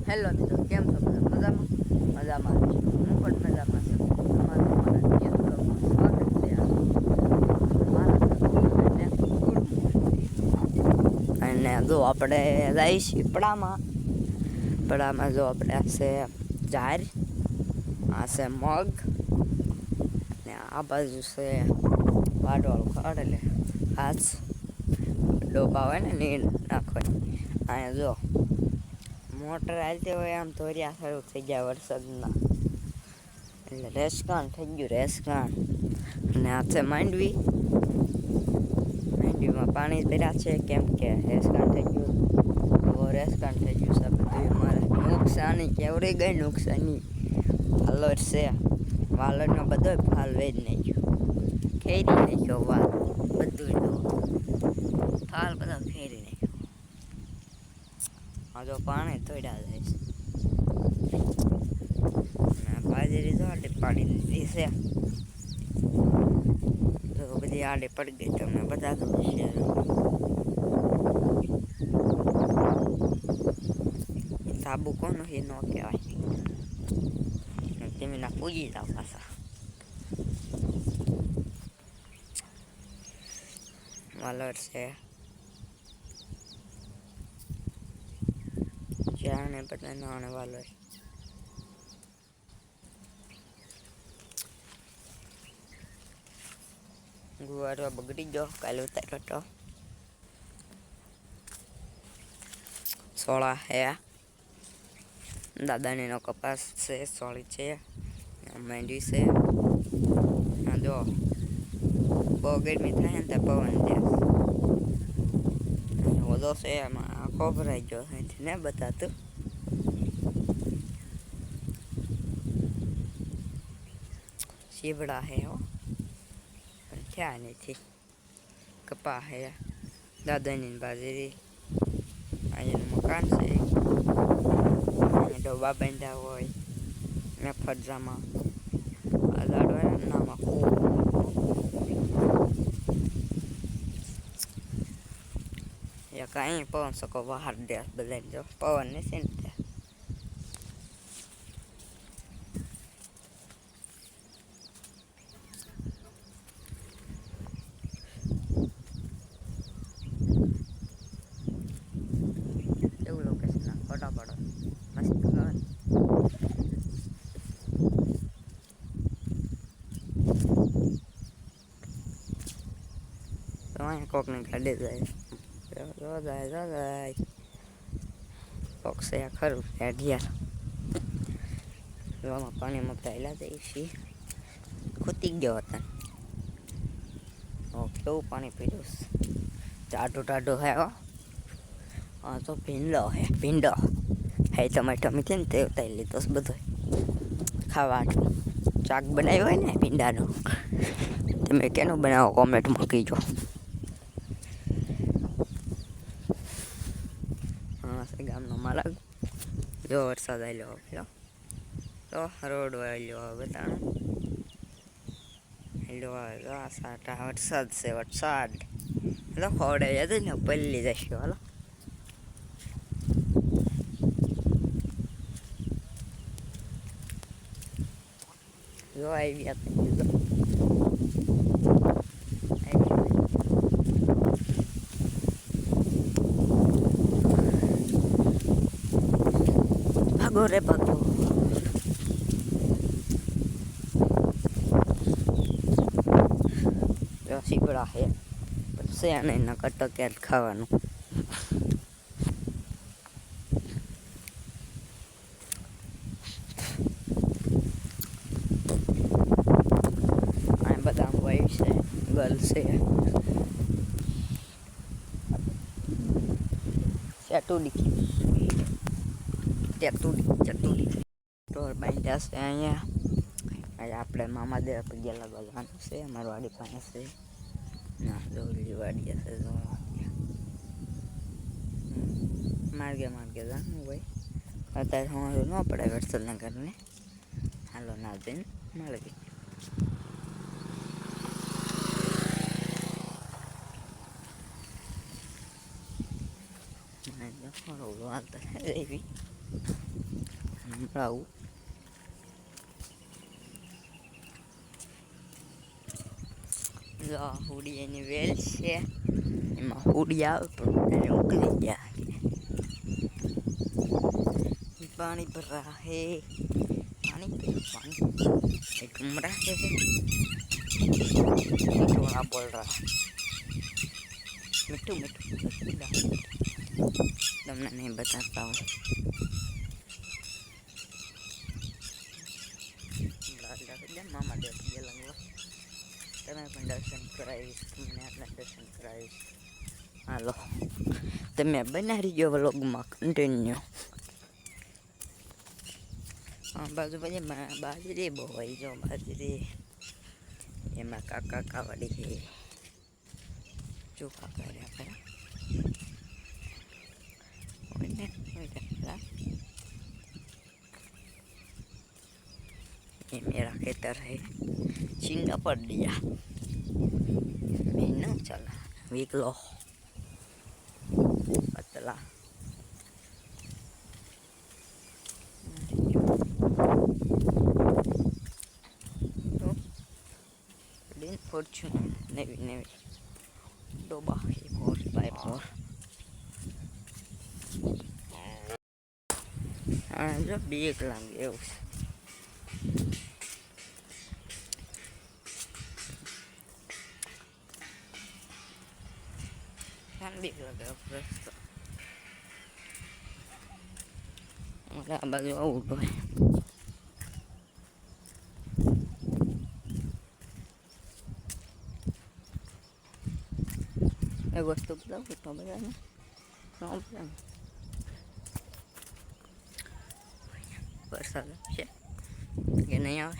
Hello મિત્રો, કેમ છો બધા? મજામાં? મજામાં છું. હું પણ મજામાં છું. તમારું મારા નિયત બ્લોગમાં સ્વાગત છે. મારા અને ગુડ મોર્નિંગ. અને જો આપણે જઈશું પડામાં જો આપણે છે જાર, આ છે મગ, ને આ બાજુ છે વાડવાળું ખડ એટલે ઘાસ ડોબા હોય ને નીર નાખવાની. અહીંયા જો મોટર હાલતી હોય આમ ધોરિયા શરૂ થઈ ગયા વરસાદના, એટલે રેસકાણ થઈ ગયું રેસકાણ. અને આ છે માંડવીમાં પાણી ભર્યા છે, કેમ કે રેસકાણ થઈ ગયું. રેસકાણ થઈ ગયું છે બધું અમારે. નુકસાની કેવડી ગઈ નુકસાની. વાલોર છે, વાલોરનો બધો ફાલ વેચ નાખ્યો, ખેરી નાખ્યો વાલ બધું ફાલ બધો ખેરી નાખ્યો. આ જો પાણી થોડા જાય છે, બાજરી જો આટલી પાડી દીધી છે, તો બધી આડે પડી ગઈ. તમને બધા તો સાબુ કોનો એ ન કહેવાય, તમે ના પૂજી જાવ પાછા. વાલોર છે જાણે બધા નાણે વાલોર. ગુવારો બગડી ગયો, કાલે ઉતાર્યો હતો. સોળા હે, દાદાની નો કપાસ છે, સોળી છે, માંડવી છે. જો બહુ ગરમી થાય ને ત્યાં પવન દે ઓલો છે, એમાં આખો ભરાઈ ગયો ને બતાતું. શીવડા હે હો, પણ થયા નથી. કપા હે, દાદાની બાજરી, અહીંયાનું મકાન છે, ડોબા બાંધ્યા હોય ને ફરજામાં આઝાડ હોય ને નામાં ખૂબ કાંઈ પવન શકો બહાર દે બધાને. જો પવન નથી ને એવું લોકેશન ફોટા પાડો મસ્ત ખબર. તો અહીંયા કોકની ગાડી જાય, જાય કોક છે ખરું હેઠિયાર. એવામાં પાણીમાં પહેલા જઈએ છીએ, ખૂતી ગયો હતા. કેવું પાણી પીડ્યું, ટાઢું હે હો. હા તો ભીંડો હે ટમેટો મીઠી ને તે ઉતારી લીધો બધો ખાવા. શાક બનાવ્યું હોય ને ભીંડાનું, તમે કેનું બનાવો કોમેન્ટ મૂકીજો. હા છે ગામનો માર્ગ. જો વરસાદ આવ્યો પેલો તો રોડ વાળ્યો બતાણું સાટા વરસાદ છે, વરસાદ એટલે ખોડે જતો ને પલ્લી જશે. હાલો જો આવી ભાગો રે ભાગો. શીપડા હે પછી આને એના કટો ક્યારે ખાવાનું. આ બધા વાઈફ છે, ગર્લ છે, ચતુડી ટોર બાંધ્યા છે. અહીંયા આપણે મામા દેવા પગ્યા લગાવવાનું છે. અમારી વાડી પાસે છે ના દોરી વાડી હશે. માર્ગે જાણવું ભાઈ, અત્યારે અમારું ન પડે વરસાદના કારણે. હાલો ના જઈને મળી હાલતા એવી આવું જો હુડી એની વેલ છે, એમાં હુડી આવે પણ એને ઉકલી ગયા. पानी भर रहा है, पानी एक उमरा है, थोड़ा बोल रहा मिट्टू तुमने नहीं बताता हूँ. मामा देख लंगो તમે પણ દર્શન કરાવીશ, તમને આટલા દર્શન કરાવીશ. હાલો તમે બનાવી ગયો વ્લોગમાં કન્ટિન્યુ. બાજુ પછી બાજરી બહુ હોય, જો બાજરી એમાં કાકા કાવાડી છે, ચોખા કર્યા ખરા ये मेरा खेतर है, चिंगा पड़ दिया मैं न चला वीकलो पतला फॉर्च्यूनर नवी डोबा 4x4 जो बीक लागे એવું बीक लगे आ बाजू आउट है. एक वस्तु बताऊँ तो बजाने वरसाद છે કે નહીં આવે.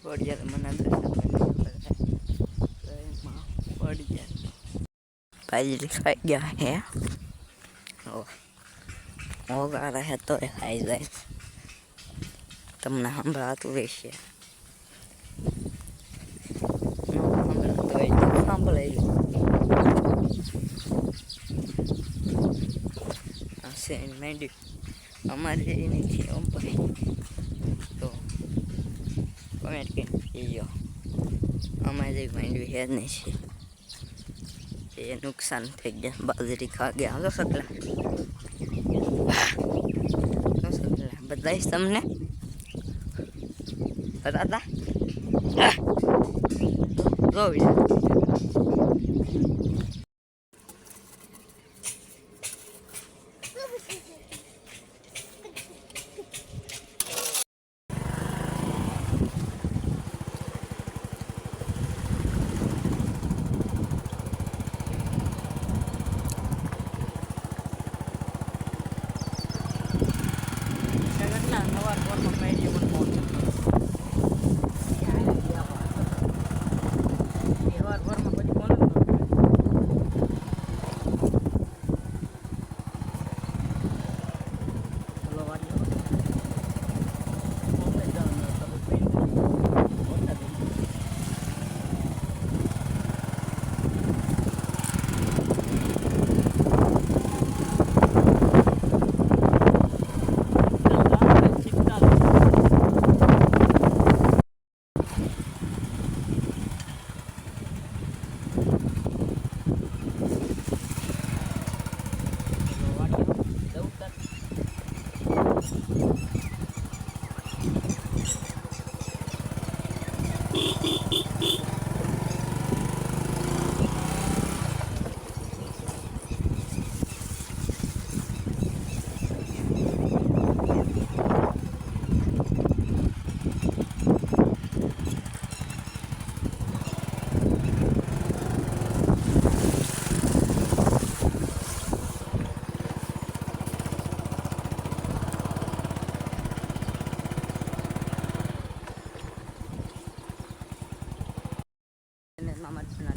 પડી જાય મને દર્શન પડી જાય. બાજરી ખાઈ ગયા હે, ઓગા રહે તો ખાઈ જાય. તમને સંભળાતું રહેશે, સંભળાઈ હશે મેંડી અમારે એ નથી ભાઈ. તો કમેન્ટ કરી ગયો અમારે માંડવી હે જ નહીં છે, એ નુકસાન થઈ ગયા. બાજરી ખા ગયા. હાલો સકલા બતાવીશ તમને બતાતા જોઈ.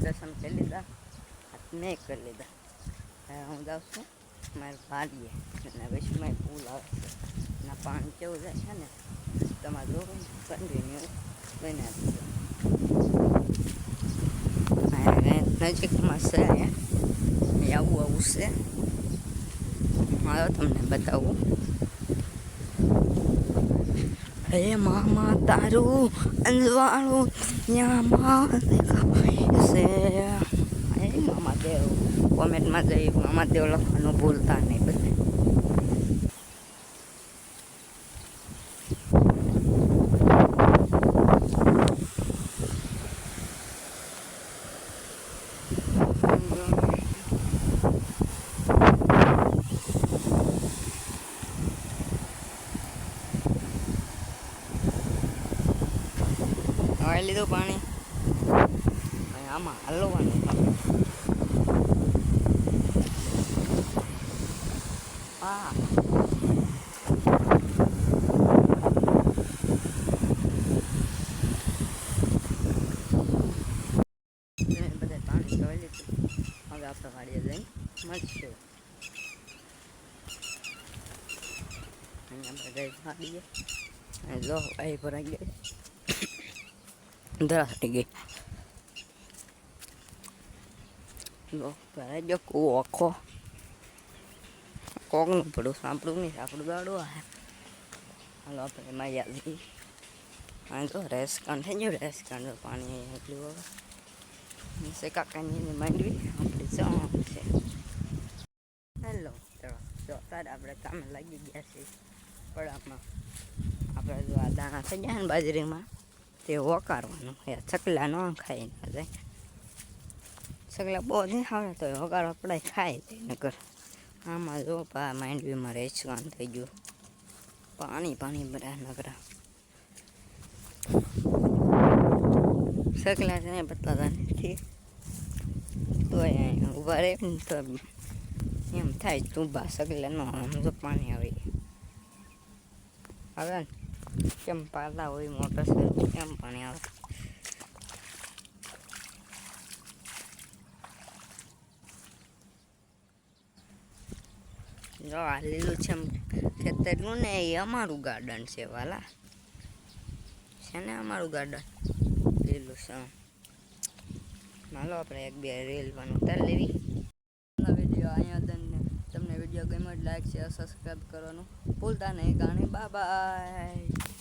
દર્શન કરી લીધા, મેં કરી લીધા. હું જાઉં છું મારે ભાડીએ અને પછી મારે પુલ આવે છે એના પાણી કેવું જાય છે ને તમારે જોવું કન્ટિન્યુ બનાવી દીધું. નજીકમાં છે અહીંયા આવું છે. મારો તમને બતાવું. હે મામા તારું અંજવાળું ત્યાં છે. હે મામા દેવ કોમેન્ટમાં જઈ મામા દેવ લખવાનું ભૂલતા નહીં બધા. હવે લીધું પાણી આમાં હલવાનું. હા બધા પાણી જોઈ લીધું. હવે આપણે વાડીએ જઈને મળશે. અહીંયા બધા વાડીએ જો અહીં ભરાઈ ગઈ ધરા થઈ ગઈ. ભરાઈ ગયો કૂવો આખો. કોકનું પડું સાંભળું નહીં આપણું દાડું આ. હાલો આપણે એમાં યાદ જઈએ. હા તો રેસ કાંડ થઈ ગયું. રેસ કાંડ પાણી એટલું હવે છે કાકાની માંડવી આપણી જવાનું છે. હેલો ચલો જો અત્યારે આપણે કામે લાગી ગયા છીએ. પડામાં આપણે જો આ દાણા થઈ ગયા ને બાજરીમાં તે વકારવાનું. ચકલા ન ખાઈ ના જાય. ચકલા બહુ નહીં આવે તો વકારવા પડાય ખાઈ જાય નકર. આમાં જો માંડવીમાં રેચકાન થઈ ગયું. પાણી પાણી બધા નકરા ચકલા છે ને બતાતા નથી. તો ઊભા રહે ને તો એમ થાય તું બા સગલે ન આમ તો પાણી આવી આવે ને કેમ પાતા હોય મોટર છે કેમ પાણી આવે. જો આ લીલું છે ખેતરનું ને એ અમારું ગાર્ડન છે વાલા. છે ને અમારું ગાર્ડન લીલું છે. હાલો આપણે એક બે રેલવાનું ઉતારી લેવી. વિડીયો અહીંયા તમને વિડીયો ગમ્યો લાઈક શેર સબસ્ક્રાઈબ કરવાનું ભૂલતા નહીં. ગાણી બાય બાય.